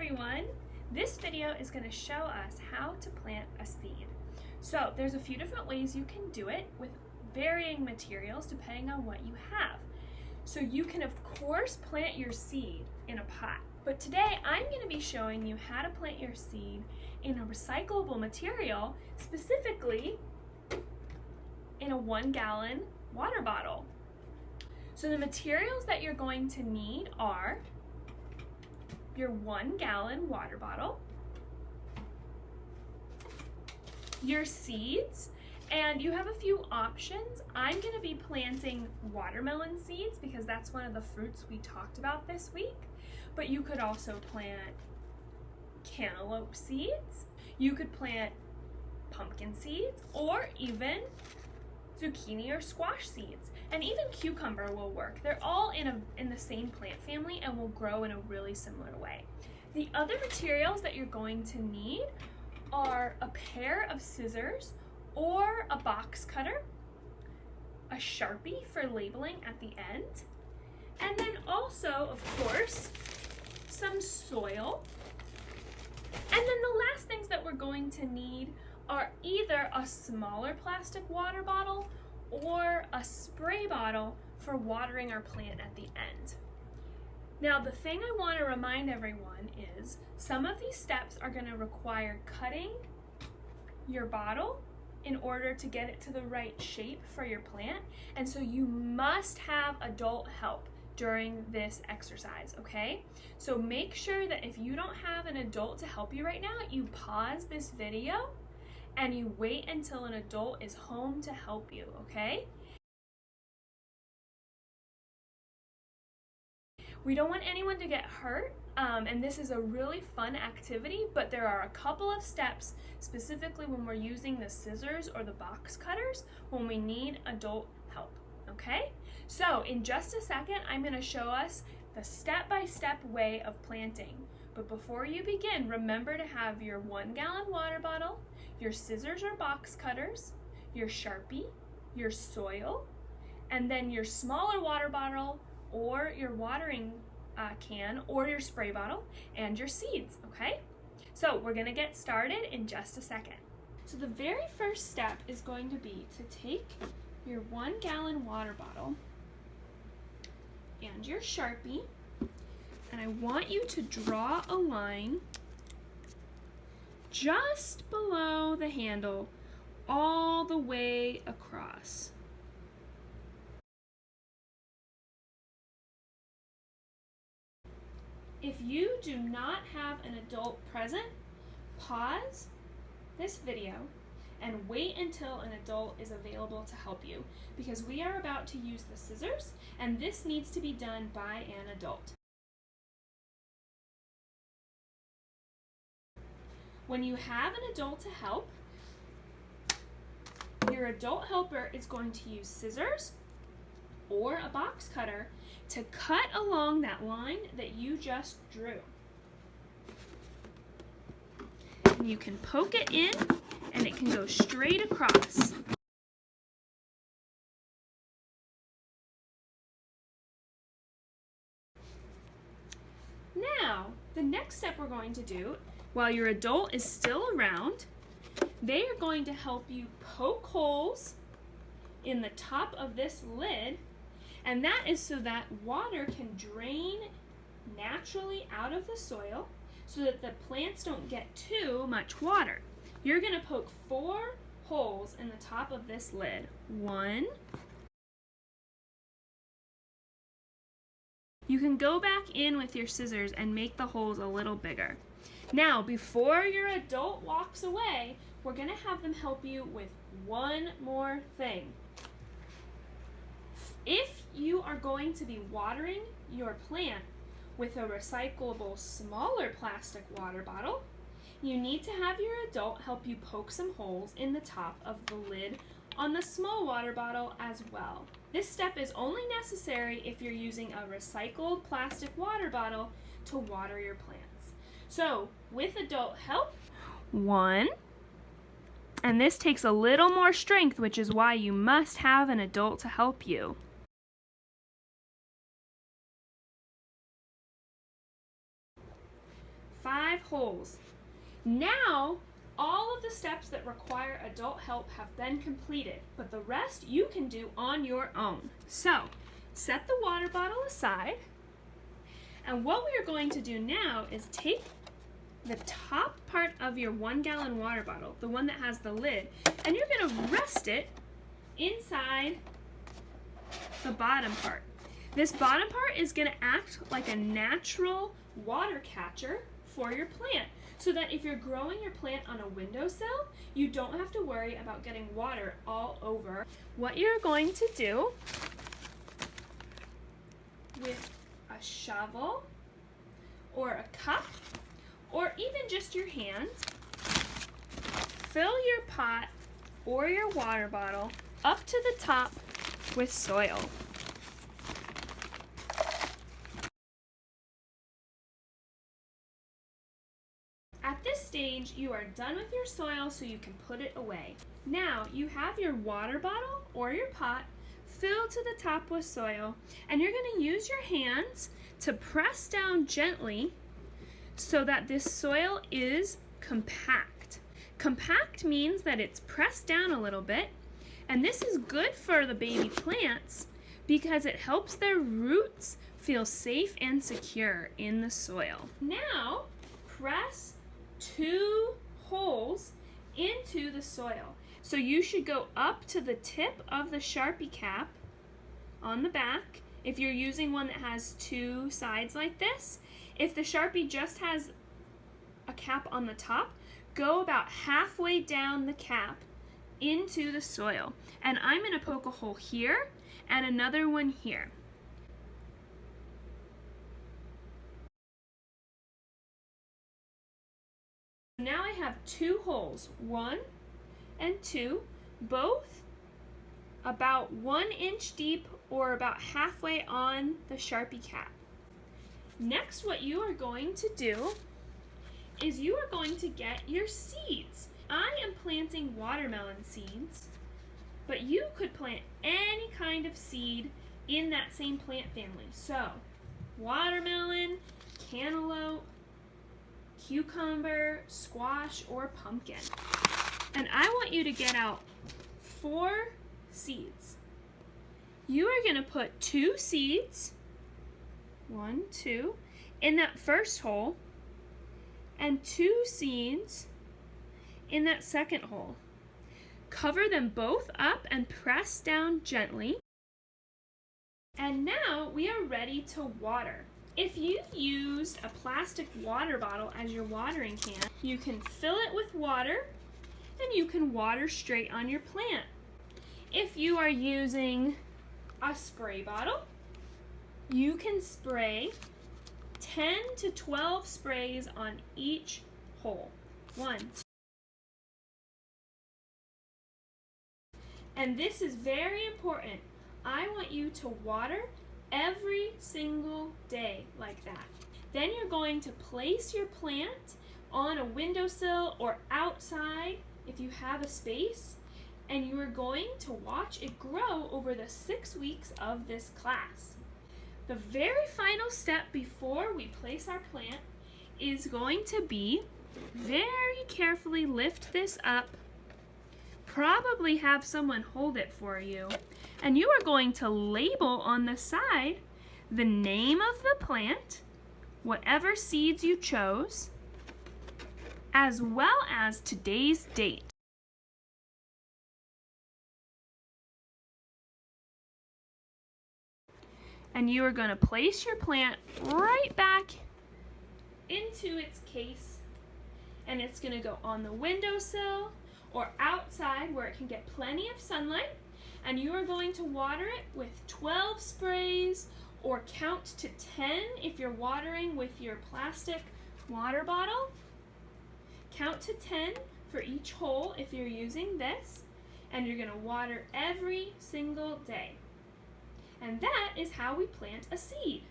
everyone! This video is going to show us how to plant a seed. So there's a few different ways you can do it with varying materials depending on what you have. So you can of course plant your seed in a pot, but today I'm going to be showing you how to plant your seed in a recyclable material, specifically in a 1-gallon water bottle. So the materials that you're going to need are your 1-gallon water bottle, your seeds, and you have a few options. I'm going to be planting watermelon seeds because that's one of the fruits we talked about this week, but you could also plant cantaloupe seeds, you could plant pumpkin seeds, or even zucchini or squash seeds, and even cucumber will work. They're all in the same plant family and will grow in a really similar way. The other materials that you're going to need are a pair of scissors or a box cutter, a Sharpie for labeling at the end, and then also, of course, some soil. And then the last things that we're going to need are either a smaller plastic water bottle or a spray bottle for watering our plant at the end. Now, the thing I want to remind everyone is some of these steps are going to require cutting your bottle in order to get it to the right shape for your plant, and so you must have adult help during this exercise, okay? So make sure that if you don't have an adult to help you right now, you pause this video and you wait until an adult is home to help you, okay? We don't want anyone to get hurt, and this is a really fun activity, but there are a couple of steps, specifically when we're using the scissors or the box cutters, when we need adult help, okay? So in just a second, I'm going to show us the step-by-step way of planting. But before you begin, remember to have your 1-gallon water bottle, your scissors or box cutters, your Sharpie, your soil, and then your smaller water bottle or your watering can or your spray bottle, and your seeds, okay? So we're gonna get started in just a second. So the very first step is going to be to take your 1-gallon water bottle and your Sharpie, and I want you to draw a line just below the handle all the way across. If you do not have an adult present, pause this video and wait until an adult is available to help you, because we are about to use the scissors and this needs to be done by an adult. When you have an adult to help, your adult helper is going to use scissors or a box cutter to cut along that line that you just drew. And you can poke it in and it can go straight across. Now, the next step we're going to do, while your adult is still around, they are going to help you poke holes in the top of this lid, and that is so that water can drain naturally out of the soil so that the plants don't get too much water. You're going to poke 4 holes in the top of this lid. 1. You can go back in with your scissors and make the holes a little bigger. Now, before your adult walks away, we're going to have them help you with one more thing. If you are going to be watering your plant with a recyclable smaller plastic water bottle, you need to have your adult help you poke some holes in the top of the lid on the small water bottle as well. This step is only necessary if you're using a recycled plastic water bottle to water your plants. So, with adult help, 1, and this takes a little more strength, which is why you must have an adult to help you. 5 holes. Now, all of the steps that require adult help have been completed, but the rest you can do on your own. So, set the water bottle aside, and what we are going to do now is take the top part of your 1-gallon water bottle, the one that has the lid, and you're going to rest it inside the bottom part. This bottom part is going to act like a natural water catcher for your plant, so that if you're growing your plant on a windowsill, you don't have to worry about getting water all over. What you're going to do with a shovel or a cup or even just your hands, fill your pot or your water bottle up to the top with soil. At this stage, you are done with your soil, so you can put it away. Now, you have your water bottle or your pot filled to the top with soil, and you're going to use your hands to press down gently so that this soil is compact. Compact means that it's pressed down a little bit, and this is good for the baby plants because it helps their roots feel safe and secure in the soil. Now, press 2 holes into the soil. So you should go up to the tip of the Sharpie cap on the back if you're using one that has 2 sides like this. If the Sharpie just has a cap on the top, go about halfway down the cap into the soil. And I'm going to poke a hole here and another one here. Now I have 2 holes, 1 and 2, both about 1 inch deep or about halfway on the Sharpie cap. Next, what you are going to do is you are going to get your seeds. I am planting watermelon seeds, but you could plant any kind of seed in that same plant family. So, watermelon, cantaloupe, cucumber, squash, or pumpkin. And I want you to get out 4 seeds. You are going to put 2 seeds, 1, 2, in that first hole, and 2 seeds in that second hole. Cover them both up and press down gently. And now we are ready to water. If you used a plastic water bottle as your watering can, you can fill it with water and you can water straight on your plant. If you are using a spray bottle, you can spray 10 to 12 sprays on each hole. 1. And this is very important. I want you to water every single day like that. Then you're going to place your plant on a windowsill or outside if you have a space, and you are going to watch it grow over the 6 weeks of this class. The very final step before we place our plant is going to be very carefully lift this up, probably have someone hold it for you, and you are going to label on the side the name of the plant, whatever seeds you chose, as well as today's date. And you are going to place your plant right back into its case, and it's going to go on the windowsill or outside where it can get plenty of sunlight, and you are going to water it with 12 sprays or count to 10 if you're watering with your plastic water bottle. Count to 10 for each hole if you're using this, and you're going to water every single day. And that is how we plant a seed.